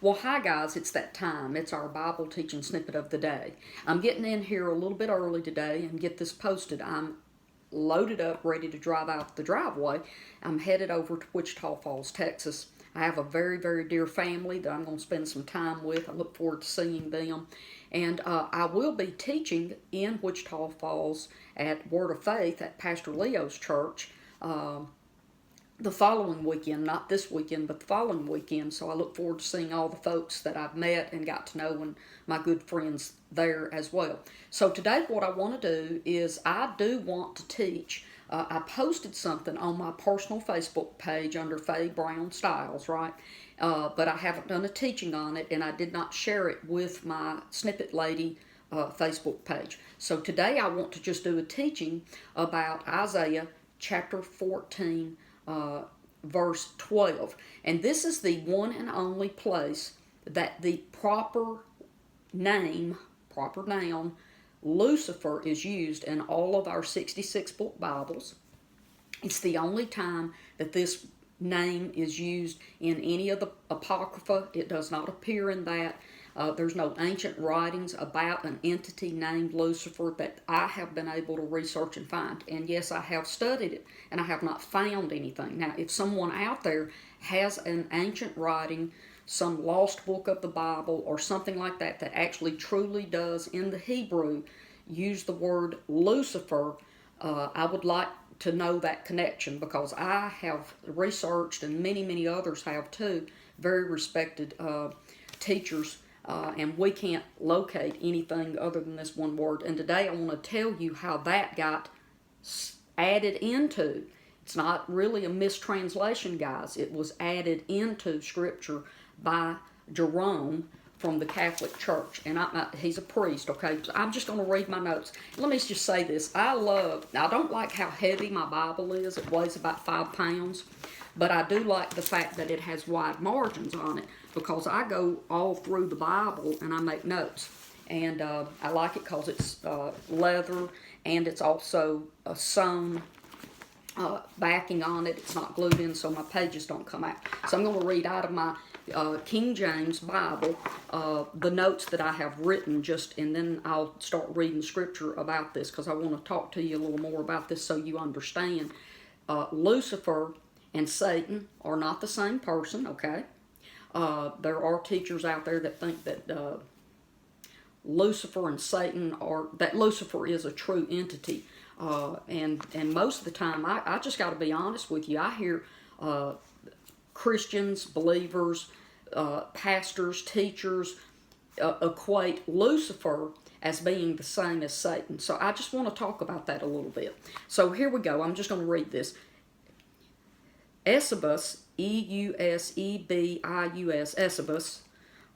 Well, hi guys, it's that time. It's our Bible Teaching Snippet of the day. I'm getting in here a little bit early today and get this posted. I'm loaded up, ready to drive out the driveway. I'm headed over to Wichita Falls, Texas. I have a very, very dear family that I'm going to spend some time with. I look forward to seeing them. And I will be teaching in Wichita Falls at Word of Faith at Pastor Leo's church. The following weekend, not this weekend, but the following weekend. So I look forward to seeing all the folks that I've met and got to know and my good friends there as well. So today what I want to do is I do want to teach. I posted something on my personal Facebook page under Faye Brown Styles, right? But I haven't done a teaching on it, and I did not share it with my Snippet Lady Facebook page. So today I want to just do a teaching about Isaiah chapter 14, verse 12. And this is the one and only place that the proper noun, Lucifer, is used in all of our 66 book Bibles. It's the only time that this name is used in any of the Apocrypha. It does not appear in that. There's no ancient writings about an entity named Lucifer that I have been able to research and find. And yes, I have studied it, and I have not found anything. Now, if someone out there has an ancient writing, some lost book of the Bible, or something like that, that actually truly does, in the Hebrew, use the word Lucifer, I would like to know that connection, because I have researched, and many, many others have too, very respected teachers, and we can't locate anything other than this one word. And today I want to tell you how that got added into. It's not really a mistranslation, guys. It was added into Scripture by Jerome from the Catholic Church. And he's a priest, okay? So I'm just going to read my notes. Let me just say this. I don't like how heavy my Bible is. It weighs about 5 pounds. But I do like the fact that it has wide margins on it, because I go all through the Bible and I make notes. And I like it because it's leather, and it's also sewn backing on it. It's not glued in so my pages don't come out. So I'm going to read out of my King James Bible the notes that I have written, and then I'll start reading scripture about this, because I want to talk to you a little more about this so you understand. Lucifer and Satan are not the same person, okay? There are teachers out there that think that Lucifer and Satan that Lucifer is a true entity. And most of the time, I just got to be honest with you, I hear Christians, believers, pastors, teachers equate Lucifer as being the same as Satan. So I just want to talk about that a little bit. So here we go. I'm just going to read this. Eusebius, Eusebius, Eusebius,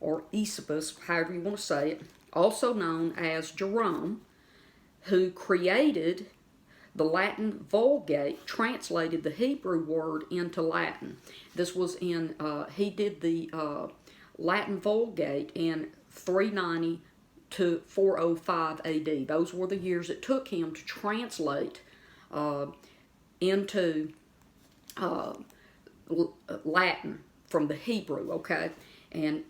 or Eusebius, however you want to say it, also known as Jerome, who created the Latin Vulgate, translated the Hebrew word into Latin. This was he did the Latin Vulgate in 390 to 405 AD. Those were the years it took him to translate into Latin from the Hebrew, okay? And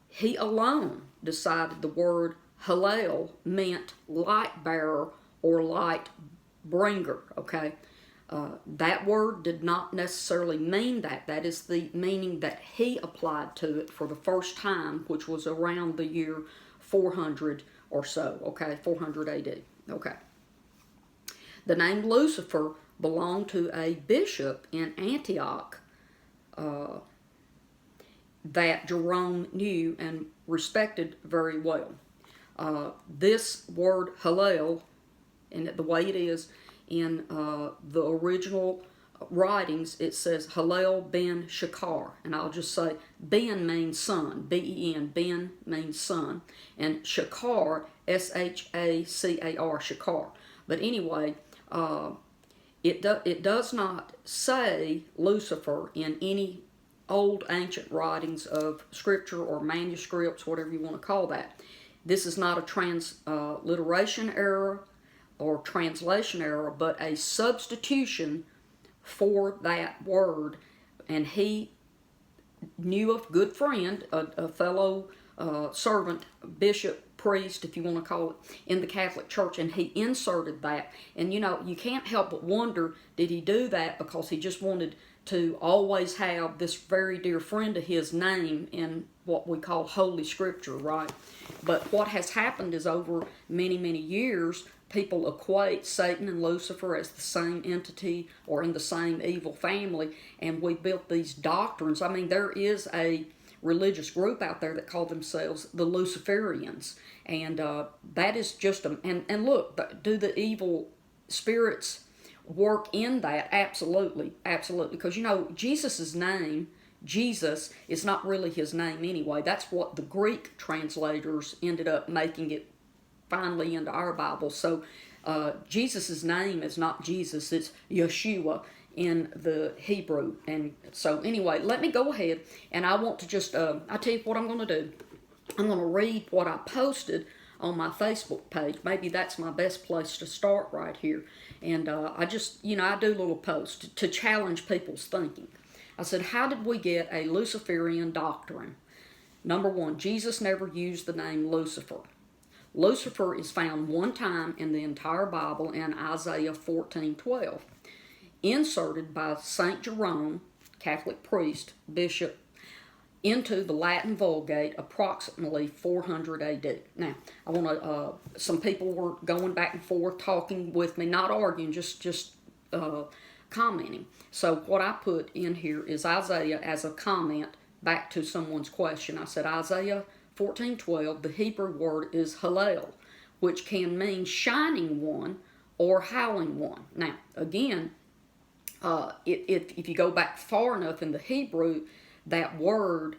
he alone decided the word Hallel meant light bearer or light bringer, okay? That word did not necessarily mean that. That is the meaning that he applied to it for the first time, which was around the year 400 or so, okay? 400 AD, okay? The name Lucifer belonged to a bishop in Antioch that Jerome knew and respected very well. This word Hallel, and the way it is in the original writings, it says Hallel ben Shachar, and I'll just say Ben means son, B-E-N, Ben means son, and Shachar, S-H-A-C-A-R, Shachar. But anyway, it does not say Lucifer in any old ancient writings of scripture or manuscripts, whatever you want to call that. This is not a transliteration error or translation error, but a substitution for that word, and he knew a good friend, a fellow servant, bishop, priest, if you want to call it, in the Catholic Church, and he inserted that. And you can't help but wonder, did he do that because he just wanted to always have this very dear friend of his name in what we call Holy Scripture, right? But what has happened is over many, many years, people equate Satan and Lucifer as the same entity or in the same evil family, and we built these doctrines. I mean, there is a religious group out there that call themselves the Luciferians, and that is just and look, do the evil spirits work in that? Absolutely, absolutely, because Jesus's name, Jesus, is not really his name anyway. That's what the Greek translators ended up making it finally into our Bible. So Jesus's name is not Jesus, it's Yeshua in the Hebrew. And so anyway, let me go ahead, and I want to just I'll tell you what I'm going to do. I'm going to read what I posted on my Facebook page. Maybe that's my best place to start right here. And I just, I do little posts to challenge people's thinking. I said, how did we get a Luciferian doctrine? Number one, Jesus never used the name Lucifer. Lucifer is found one time in the entire Bible in Isaiah 14:12, inserted by St. Jerome, Catholic priest, bishop, into the Latin Vulgate approximately 400 AD. Now, I want to, some people were going back and forth, talking with me, not arguing, just commenting. So what I put in here is Isaiah as a comment back to someone's question. I said, Isaiah 14:12, the Hebrew word is Hallel, which can mean shining one or howling one. Now, again, if you go back far enough in the Hebrew, that word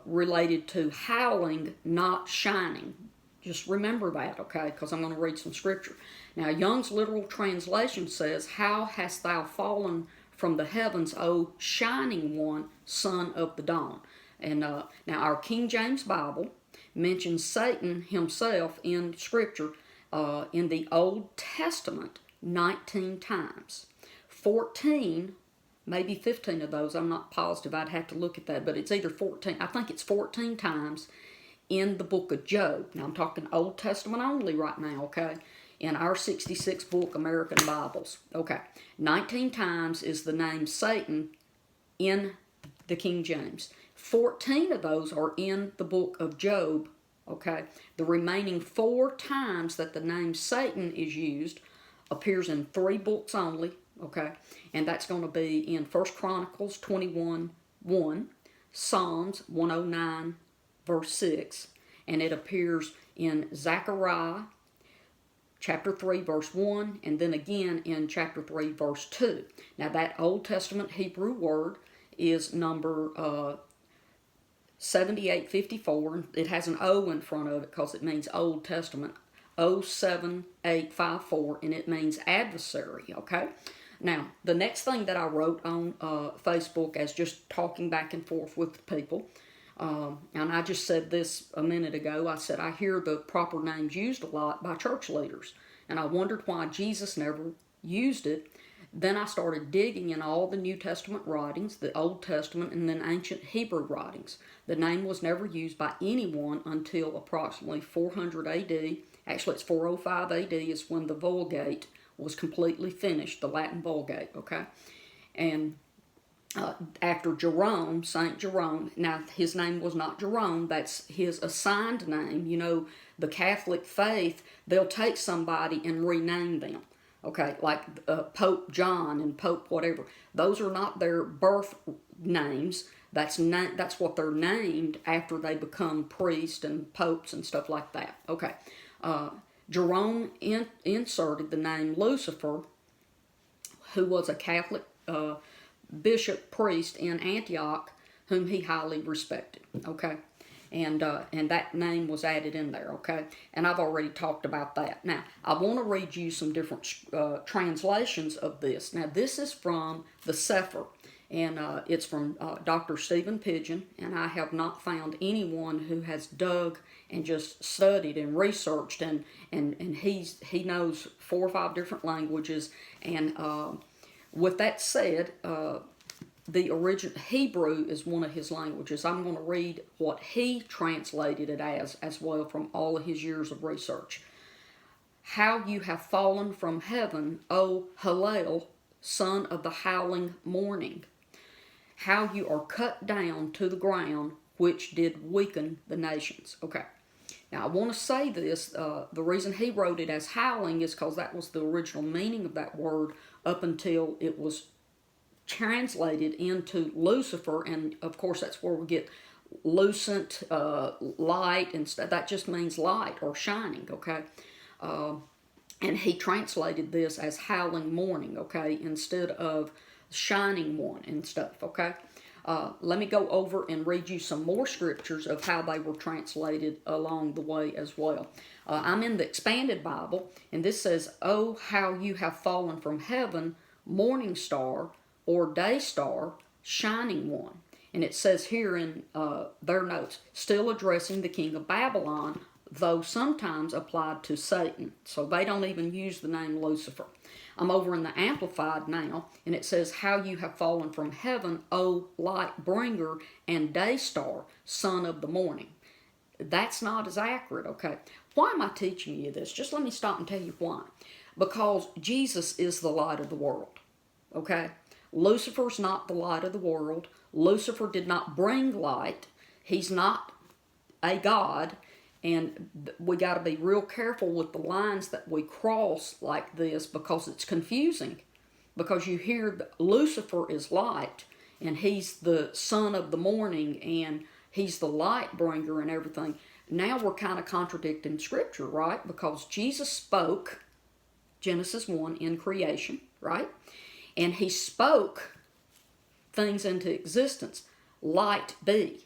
related to howling, not shining. Just remember that, okay, because I'm going to read some scripture. Now, Young's literal translation says, how hast thou fallen from the heavens, O shining one, son of the dawn? And now our King James Bible mentions Satan himself in scripture in the Old Testament 19 times. 14, maybe 15 of those, I'm not positive, I'd have to look at that, but it's either 14, I think it's 14 times in the book of Job. Now I'm talking Old Testament only right now, okay? In our 66 book American Bibles. Okay, 19 times is the name Satan in the King James. 14 of those are in the book of Job, okay? The remaining 4 times that the name Satan is used appears in 3 books only, okay? And that's going to be in 1 Chronicles 21:1, Psalms 109, verse 6, and it appears in Zechariah chapter 3, verse 1, and then again in chapter 3, verse 2. Now that Old Testament Hebrew word is number 7854. It has an O in front of it because it means Old Testament. 07854, and it means adversary, okay? Now, the next thing that I wrote on Facebook as just talking back and forth with people, and I just said this a minute ago, I said I hear the proper names used a lot by church leaders, and I wondered why Jesus never used it. Then I started digging in all the New Testament writings, the Old Testament, and then ancient Hebrew writings. The name was never used by anyone until approximately 400 AD. Actually, it's 405 AD is when the Vulgate was completely finished, the Latin Vulgate, okay? And after Jerome, St. Jerome, now his name was not Jerome, that's his assigned name. The Catholic faith, they'll take somebody and rename them. Okay, like Pope John and Pope whatever. Those are not their birth names. That's what they're named after they become priests and popes and stuff like that. Okay, Jerome inserted the name Lucifer, who was a Catholic bishop priest in Antioch, whom he highly respected. Okay. And that name was added in there, okay? And I've already talked about that. Now, I want to read you some different translations of this. Now, this is from the Sefer, and it's from Dr. Stephen Pidgeon, and I have not found anyone who has dug and just studied and researched, and he knows 4 or 5 different languages. And with that said, the original Hebrew is one of his languages. I'm going to read what he translated it as well from all of his years of research. How you have fallen from heaven, O Hallel, son of the howling morning. How you are cut down to the ground, which did weaken the nations. Okay. Now, I want to say this. The reason he wrote it as howling is because that was the original meaning of that word up until it was translated into Lucifer. And, of course, that's where we get lucent, light, and stuff. That just means light or shining, okay? And he translated this as howling morning, okay, instead of shining one and stuff, okay? Let me go over and read you some more scriptures of how they were translated along the way as well. I'm in the Expanded Bible, and this says, "Oh, how you have fallen from heaven, morning star, or day star, shining one." And it says here in their notes, still addressing the king of Babylon, though sometimes applied to Satan. So they don't even use the name Lucifer. I'm over in the Amplified now, and it says, "How you have fallen from heaven, O light bringer and day star, son of the morning." That's not as accurate, okay? Why am I teaching you this? Just let me stop and tell you why. Because Jesus is the light of the world, okay? Lucifer's not the light of the world. Lucifer did not bring light. He's not a god. And we got to be real careful with the lines that we cross like this, because it's confusing. Because you hear that Lucifer is light, and he's the son of the morning, and he's the light bringer and everything. Now we're kind of contradicting Scripture, right? Because Jesus spoke, Genesis 1, in creation, right? And he spoke things into existence. Light be.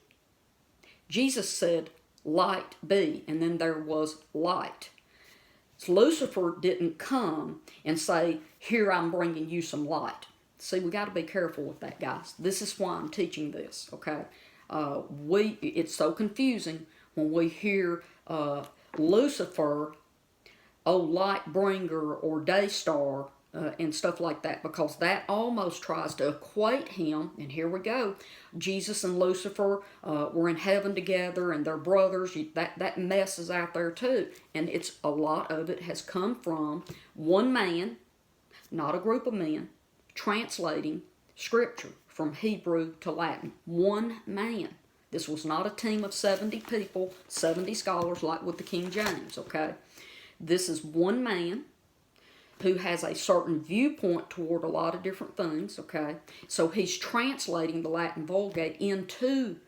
Jesus said, "Light be," and then there was light. So Lucifer didn't come and say, "Here, I'm bringing you some light." See, we got to be careful with that, guys. This is why I'm teaching this, okay? It's so confusing when we hear Lucifer, "Oh, light bringer," or "day star," and stuff like that, because that almost tries to equate him, and here we go, Jesus and Lucifer were in heaven together, and they're brothers. That mess is out there too, and a lot of it has come from one man, not a group of men, translating Scripture from Hebrew to Latin. One man. This was not a team of 70 people, 70 scholars like with the King James, okay? This is one man who has a certain viewpoint toward a lot of different things, okay? So he's translating the Latin Vulgate into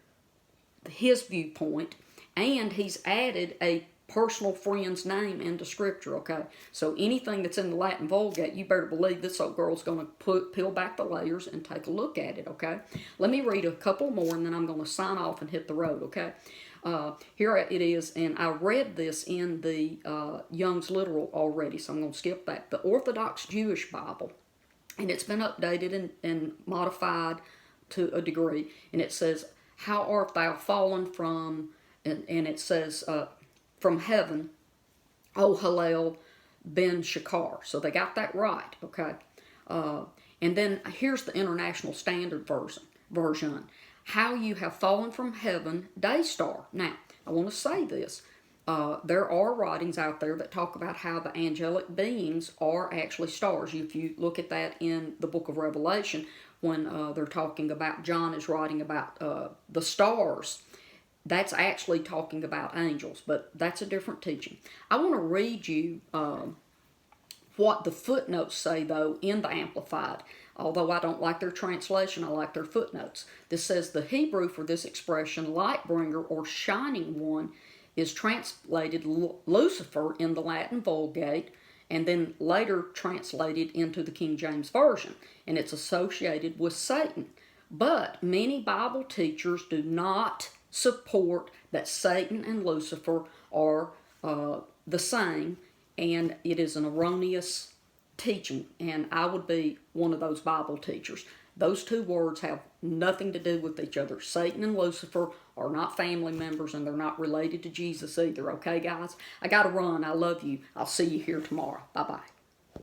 his viewpoint, and he's added a personal friend's name into Scripture, okay? So anything that's in the Latin Vulgate, you better believe this old girl's going to peel back the layers and take a look at it, okay? Let me read a couple more, and then I'm going to sign off and hit the road, okay? Here it is, and I read this in the Young's Literal already, so I'm going to skip that. The Orthodox Jewish Bible, and it's been updated and modified to a degree, and it says, "How art thou fallen from," and it says, "from heaven, O Hallel ben Shakar." So they got that right, okay? And then here's the International Standard version. "How you have fallen from heaven, day star." Now, I want to say this. There are writings out there that talk about how the angelic beings are actually stars. If you look at that in the book of Revelation, when they're talking about, John is writing about the stars, that's actually talking about angels, but that's a different teaching. I want to read you what the footnotes say, though, in the Amplified. Although I don't like their translation, I like their footnotes. This says, the Hebrew for this expression, light bringer or shining one, is translated Lucifer in the Latin Vulgate, and then later translated into the King James Version, and it's associated with Satan. But many Bible teachers do not support that Satan and Lucifer are the same, and it is an erroneous teaching, and I would be one of those Bible teachers. Those two words have nothing to do with each other. Satan and Lucifer are not family members, and they're not related to Jesus either, okay, guys? I got to run. I love you. I'll see you here tomorrow. Bye-bye.